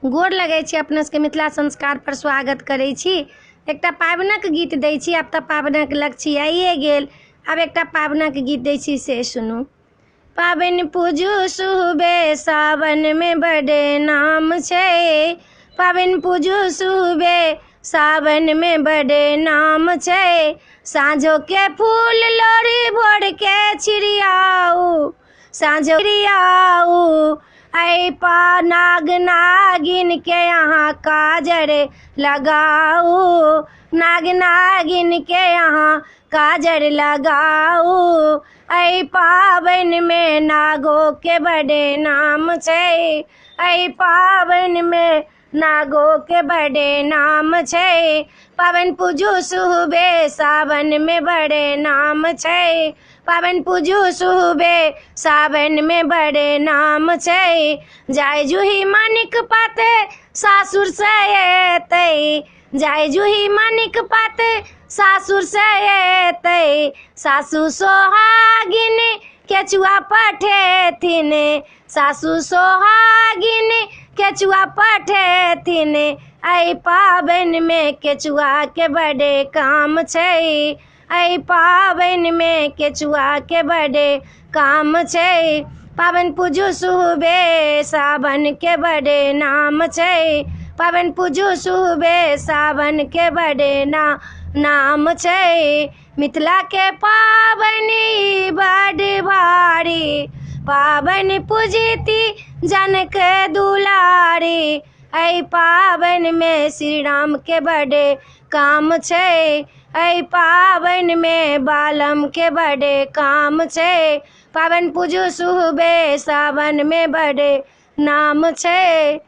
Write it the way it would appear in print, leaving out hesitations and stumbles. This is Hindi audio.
गोर लगै छी, अपना सबके मिथिला संस्कार पर स्वागत करै छी। एकटा पाबनक गीत दै छी। आब तऽ पाबनक लक्ष्य आइए गेल, आब एकटा पाबनक गीत दै छी, से सुनू। पाबनि पूजू सुबे सावन में बड़े नाम छै। पाबनि पूजू सुबे सावन में बड़े नाम छै। साँझो के फूल लोढ़ी भोर के छिड़ियाऊ, साँझो छिड़ियाऊ। ऐ पा नाग नागिन के यहाँ काजर लगाऊ, नाग नागिन के यहाँ काजर लगाऊ। ऐ पाबनि में नागो के बड़े नाम छै। ऐ पाबनि में नागो के बड़े नाम छै। पाबनि पूजू सुबे सावन में बड़े नाम छै। पाबनि पूजू सुबे सावन में बड़े नाम छै। जाय जूही मानिक पाते सासुर से एतै, जाय जूही मानिक पाते सासुर से एतै। सासु सोहागिन केचुआ पठेथिन, सासु सोहागिन केचुआ पठेथिन। ऐ पाबनि में केचुआ के बड़े काम छै। ऐ पाबनि में केचुआ के बड़े काम छै। पाबनि पूजू सुबे सावन के बड़े नाम छै। पाबनि पूजू सुबे सावन के बड़े नाम छै। मिथिला के पाबनि बड़ भारी, पाबनि पूजती जनक दुलारी। ऐ पाबनि में श्री राम के बड़े काम छै। ऐ पाबनि में बालम के बड़े काम छै। पाबनि पूजू सुबे सावन में बड़े नाम छै।